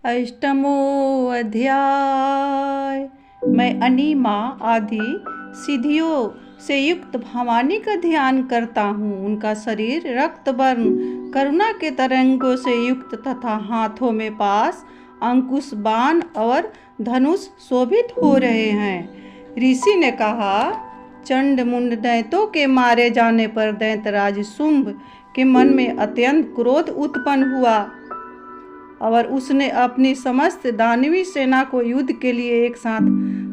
अष्टमो अध्याय। मैं अनिमा आदि सिद्धियों से युक्त भवानी का ध्यान करता हूँ। उनका शरीर रक्त वर्ण करुणा के तरंगों से युक्त तथा हाथों में पास अंकुश बाण और धनुष शोभित हो रहे हैं। ऋषि ने कहा, चंड मुंड दैत्यों के मारे जाने पर दैत्यराज शुंभ के मन में अत्यंत क्रोध उत्पन्न हुआ और उसने अपनी समस्त दानवी सेना को युद्ध के लिए एक साथ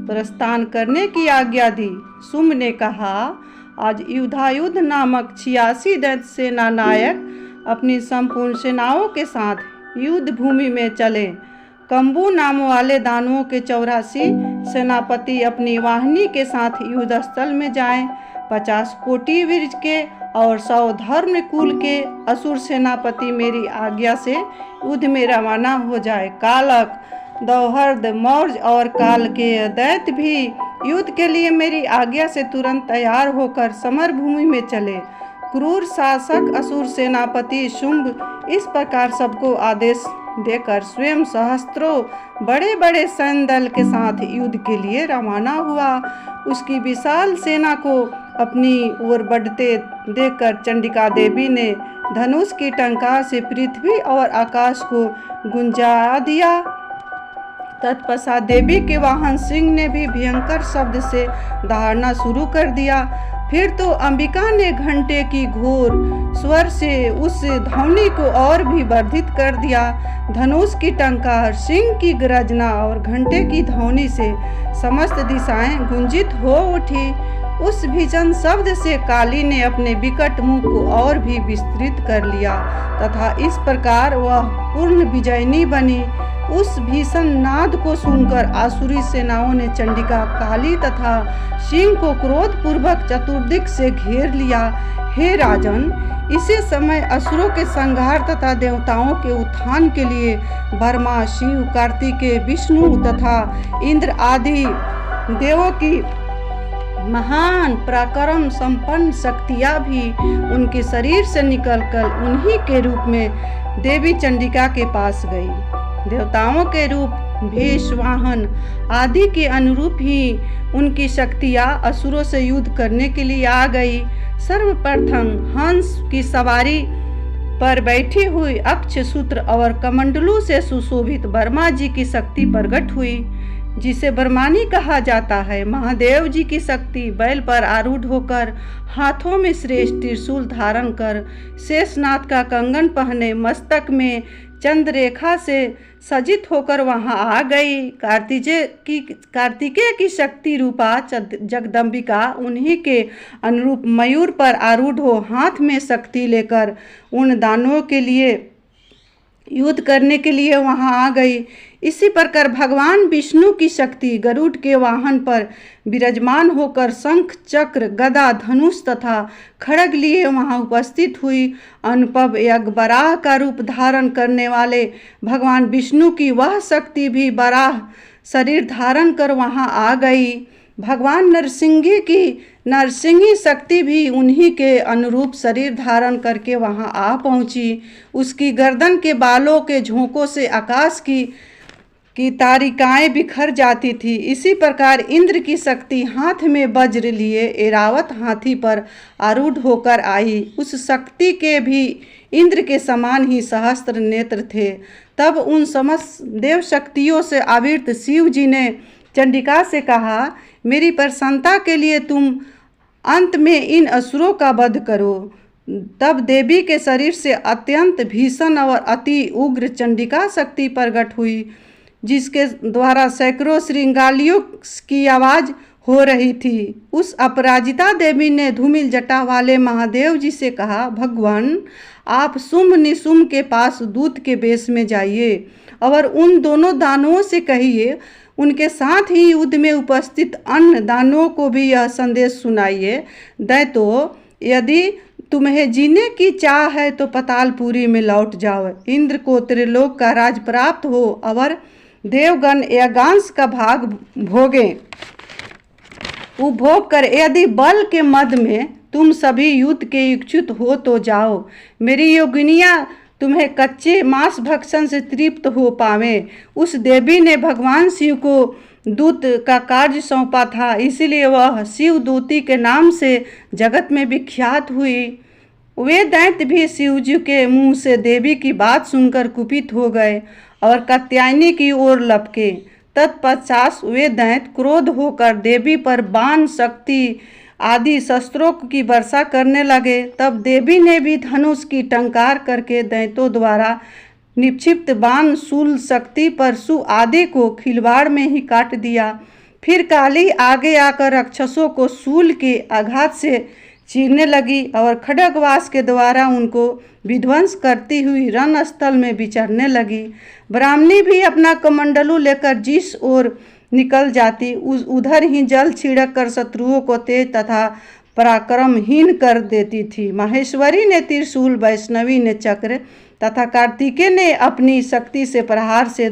प्रस्थान करने की आज्ञा दी। शुंभ ने कहा, आज युद्धायुध नामक 86 दैत्य सेना नायक अपनी संपूर्ण सेनाओं के साथ युद्ध भूमि में चले। कंबू नाम वाले दानवों के 84 सेनापति अपनी वाहिनी के साथ युद्ध स्थल में जाएं। 50 कोटि वीर के और 100 धर्म कुल के असुर सेनापति मेरी आज्ञा से युद्ध में रवाना हो जाए। कालक, दौहर्द, मौर्ज और काल के दैत्य भी युद्ध के लिए मेरी आज्ञा से तुरंत तैयार होकर समर भूमि में चले। क्रूर शासक असुर सेनापति शुंभ इस प्रकार सबको आदेश देकर स्वयं सहस्त्रों बड़े बड़े सैन्य दल के साथ युद्ध के लिए रवाना हुआ। उसकी विशाल सेना को अपनी ओर बढ़ते देखकर चंडिका देवी ने धनुष की टंकार से पृथ्वी और आकाश को गुंजा दिया। तत्पश्चात देवी के वाहन सिंह ने भी भयंकर शब्द से दहाड़ना शुरू कर दिया। फिर तो अंबिका ने घंटे की घोर स्वर से उस ध्वनि को और भी वर्धित कर दिया। धनुष की टंकार, सिंह की गर्जना और घंटे की ध्वनि से समस्त दिशाएं गुंजित हो उठी। उस भीषण शब्द से काली ने अपने विकट मुंह को और भी विस्तृत कर लिया तथा इस प्रकार वह पूर्ण विजयिनी बनी। उस भीषण नाद को सुनकर आसुरी सेनाओं ने चंडिका, काली तथा सिंह को क्रोधपूर्वक चतुर्दिक से घेर लिया। हे राजन, इसी समय असुरों के संहार तथा देवताओं के उत्थान के लिए ब्रह्मा, शिव, कार्तिकेय, विष्णु तथा इंद्र आदि देवों की महान पराक्रम संपन्न शक्तियाँ भी उनके शरीर से निकलकर उन्हीं के रूप में देवी चंडिका के पास गई। देवताओं के रूप, भेष, वाहन आदि के अनुरूप ही उनकी शक्तियाँ असुरों से युद्ध करने के लिए आ गई। सर्वप्रथम हंस की सवारी पर बैठी हुई अक्ष सूत्र और कमंडलू से सुशोभित ब्रह्मा जी की शक्ति प्रकट हुई, जिसे ब्रह्मानी कहा जाता है। महादेव जी की शक्ति बैल पर आरूढ़ होकर हाथों में श्रेष्ठ त्रिशूल धारण कर शेषनाग का कंगन पहने मस्तक में चंद्ररेखा से सजित होकर वहां आ गई। कार्तिकेय की शक्ति रूपा जगदम्बिका उन्हीं के अनुरूप मयूर पर आरूढ़ हो हाथ में शक्ति लेकर उन दानवों के लिए युद्ध करने के लिए वहां आ गई। इसी प्रकार भगवान विष्णु की शक्ति गरुड़ के वाहन पर विराजमान होकर शंख, चक्र, गदा, धनुष तथा खड्ग लिए वहां उपस्थित हुई। अनुपम यज्ञ बराह का रूप धारण करने वाले भगवान विष्णु की वह शक्ति भी बराह शरीर धारण कर वहां आ गई। भगवान नरसिंह की नरसिंही शक्ति भी उन्हीं के अनुरूप शरीर धारण करके वहां आ पहुंची। उसकी गर्दन के बालों के झोंकों से आकाश की तारिकाएं बिखर जाती थी। इसी प्रकार इंद्र की शक्ति हाथ में वज्र लिए ऐरावत हाथी पर आरूढ़ होकर आई। उस शक्ति के भी इंद्र के समान ही सहस्त्र नेत्र थे। तब उन समस्त देव शक्तियों से आवृत शिव जी ने चंडिका से कहा, मेरी प्रसन्नता के लिए तुम अंत में इन असुरों का वध करो। तब देवी के शरीर से अत्यंत भीषण और अति उग्र चंडिका शक्ति प्रकट हुई, जिसके द्वारा सैकड़ों श्रृंगालियों की आवाज़ हो रही थी। उस अपराजिता देवी ने धूमिल जटा वाले महादेव जी से कहा, भगवान, आप शुंभ निशुंभ के पास दूत के वेश में जाइए और उन दोनों दानवों से कहिए, उनके साथ ही युद्ध में उपस्थित अन्य दानवों को भी यह संदेश सुनाइए, दैत्यों, यदि तुम्हें जीने की चाह है तो पातालपुरी में लौट जाओ। इंद्र को त्रिलोक का राज प्राप्त हो और देवगण यज्ञांश का भाग भोगें। उपभोग कर यदि बल के मद में तुम सभी युद्ध के इच्छुक हो तो जाओ। मेरी योगिनियाँ तुम्हें कच्चे मांस भक्षण से तृप्त हो पावे। उस देवी ने भगवान शिव को दूत का कार्य सौंपा था, इसीलिए वह शिव दूती के नाम से जगत में विख्यात हुई। वे दैत्य भी शिवजी के मुंह से देवी की बात सुनकर कुपित हो गए और कात्यायनी की ओर लपके। तत्पश्चात वे दैत्य क्रोध होकर देवी पर बाण, शक्ति आदि शस्त्रों की वर्षा करने लगे। तब देवी ने भी धनुष की टंकार करके दैत्यों द्वारा निक्षिप्त बाण, शूल, शक्ति, परशु आदि को खिलवाड़ में ही काट दिया। फिर काली आगे आकर राक्षसों को शूल के आघात से चीरने लगी और खड्गवास के द्वारा उनको विध्वंस करती हुई रणस्थल में विचरने लगी। ब्राह्मणी भी अपना कमंडलू लेकर जिस ओर निकल जाती, उधर ही जल छिड़क कर शत्रुओं को तेज तथा पराक्रमहीन कर देती थी। माहेश्वरी ने त्रिशूल, वैष्णवी ने चक्र तथा कार्तिकेय ने अपनी शक्ति से प्रहार से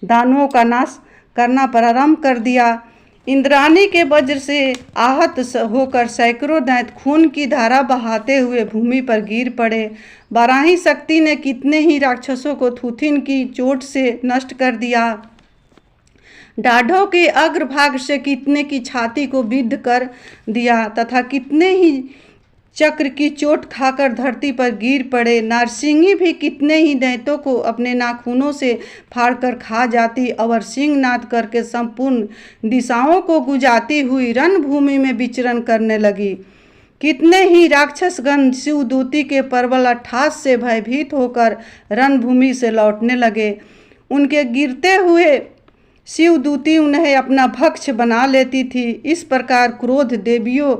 दानवों का नाश करना प्रारंभ कर दिया। इंद्राणी के वज्र से आहत होकर सैकड़ों दैत्य खून की धारा बहाते हुए भूमि पर गिर पड़े। वाराही शक्ति ने कितने ही राक्षसों को थूथिन की चोट से नष्ट कर दिया। डाढ़ों के अग्रभाग से कितने की छाती को विद्ध कर दिया तथा कितने ही चक्र की चोट खाकर धरती पर गिर पड़े। नारसिंगी भी कितने ही दैत्यों को अपने नाखूनों से फाड़कर खा जाती और सिंहनाद करके संपूर्ण दिशाओं को गुजाती हुई रणभूमि में विचरण करने लगी। कितने ही राक्षसगण शिवदूती के प्रबल अट्ठास से भयभीत होकर रणभूमि से लौटने लगे। उनके गिरते हुए शिवदूती उन्हें अपना भक्ष बना लेती थी। इस प्रकार क्रोध देवियों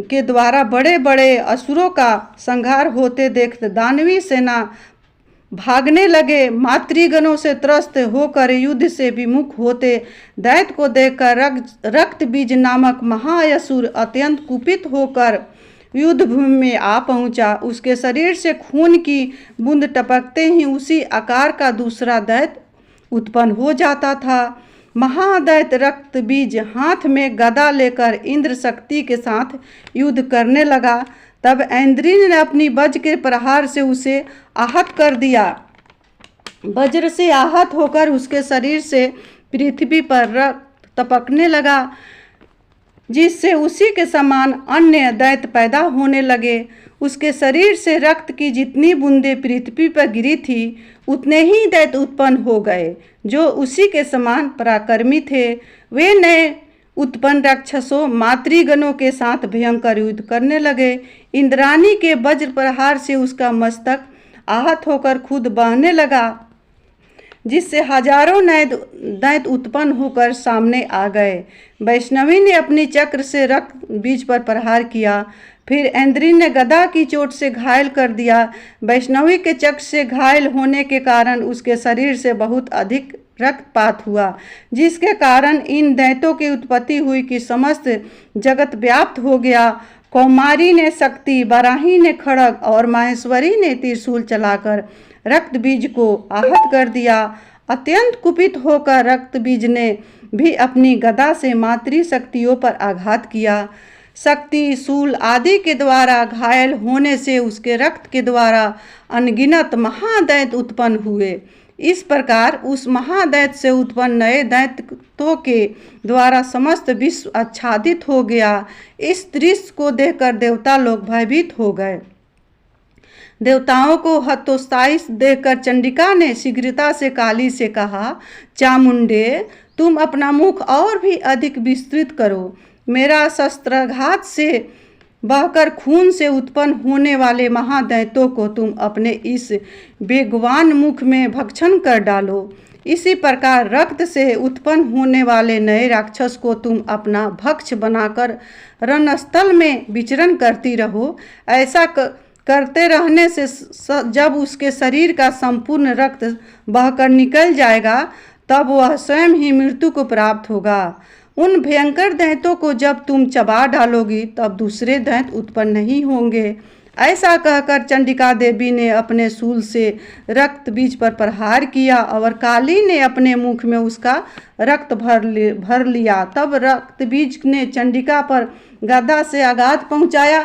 के द्वारा बड़े बड़े असुरों का संहार होते देख दानवी सेना भागने लगे। मातृगणों से त्रस्त होकर युद्ध से विमुख होते दैत्य को देखकर रक्त बीज नामक महाअसुर अत्यंत कुपित होकर युद्ध भूमि में आ पहुंचा। उसके शरीर से खून की बूंद टपकते ही उसी आकार का दूसरा दैत्य उत्पन्न हो जाता था। महादैत्य रक्त बीज हाथ में गदा लेकर इंद्र शक्ति के साथ युद्ध करने लगा। तब ऐन्द्री ने अपनी वज्र के प्रहार से उसे आहत कर दिया। वज्र से आहत होकर उसके शरीर से पृथ्वी पर रक्त टपकने लगा, जिससे उसी के समान अन्य दैत्य पैदा होने लगे। उसके शरीर से रक्त की जितनी बूंदें पृथ्वी पर गिरी थी उतने ही दैत्य उत्पन्न हो गए जो उसी के समान पराक्रमी थे। वे नए उत्पन्न राक्षसों मातृगणों के साथ भयंकर युद्ध करने लगे। इंद्राणी के वज्र प्रहार से उसका मस्तक आहत होकर खुद बहने लगा, जिससे हजारों नए दैत्य उत्पन्न होकर सामने आ गए। वैष्णवी ने अपनी चक्र से रक्त बीज पर प्रहार किया। फिर ऐन्द्री ने गदा की चोट से घायल कर दिया। वैष्णवी के चक्र से घायल होने के कारण उसके शरीर से बहुत अधिक रक्तपात हुआ, जिसके कारण इन दैत्यों की उत्पत्ति हुई कि समस्त जगत व्याप्त हो गया। कौमारी ने शक्ति, वाराही ने खड्ग और माहेश्वरी ने त्रिशूल चलाकर रक्त बीज को आहत कर दिया। अत्यंत कुपित होकर रक्त बीज ने भी अपनी गदा से मातृ शक्तियों पर आघात किया। शक्ति, शूल आदि के द्वारा घायल होने से उसके रक्त के द्वारा अनगिनत महादैत्य उत्पन्न हुए। इस प्रकार उस महादैत्य से उत्पन्न नए दैत्यों के द्वारा समस्त विश्व आच्छादित हो गया। इस दृश्य को देखकर देवता लोग भयभीत हो गए। देवताओं को हतोत्साही देखकर चंडिका ने शीघ्रता से काली से कहा, चामुंडे, तुम अपना मुख और भी अधिक विस्तृत करो। मेरा शस्त्राघात से बहकर खून से उत्पन्न होने वाले महादैत्यों को तुम अपने इस बेगवान मुख में भक्षण कर डालो। इसी प्रकार रक्त से उत्पन्न होने वाले नए राक्षस को तुम अपना भक्ष बनाकर रणस्थल में विचरण करती रहो। ऐसा करते रहने से जब उसके शरीर का संपूर्ण रक्त बहकर निकल जाएगा तब वह स्वयं ही मृत्यु को प्राप्त होगा। उन भयंकर दैत्यों को जब तुम चबा डालोगी तब दूसरे दैत्य उत्पन्न नहीं होंगे। ऐसा कहकर चंडिका देवी ने अपने शूल से रक्त बीज पर प्रहार किया और काली ने अपने मुख में उसका रक्त भर लिया। तब रक्त बीज ने चंडिका पर गदा से आघात पहुंचाया,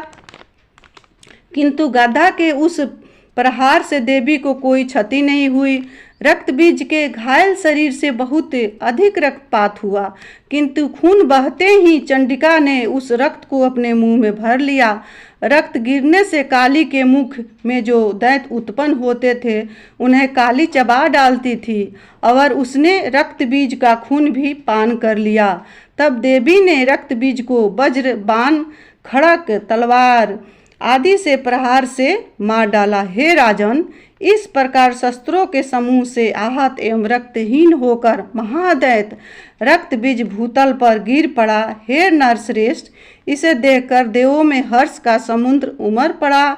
किंतु गदा के उस प्रहार से देवी को कोई क्षति नहीं हुई। रक्त बीज के घायल शरीर से बहुत अधिक रक्तपात हुआ, किंतु खून बहते ही चंडिका ने उस रक्त को अपने मुंह में भर लिया। रक्त गिरने से काली के मुख में जो दैत्य उत्पन्न होते थे उन्हें काली चबा डालती थी और उसने रक्त बीज का खून भी पान कर लिया। तब देवी ने रक्त बीज को वज्र, बाण, खड़क, तलवार आदि से प्रहार से मार डाला। हे राजन, इस प्रकार शस्त्रों के समूह से आहत एवं रक्तहीन होकर महादैत्य रक्त बीज भूतल पर गिर पड़ा। हे नरश्रेष्ठ, इसे देखकर देवों में हर्ष का समुद्र उमड़ पड़ा।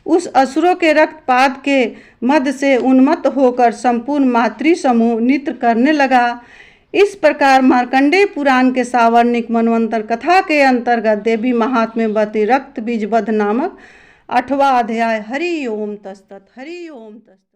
उस असुरों के रक्तपात के मद से उन्मत्त होकर संपूर्ण मातृ समूह नृत्य करने लगा। इस प्रकार मार्कंडेय पुराण के सावर्णिक मनवंतर कथा के अंतर्गत देवी महात्म्य बती रक्त बीज वध नामक 8वां अध्याय हरि ओम तस्तत, हरि ओम तस्तत।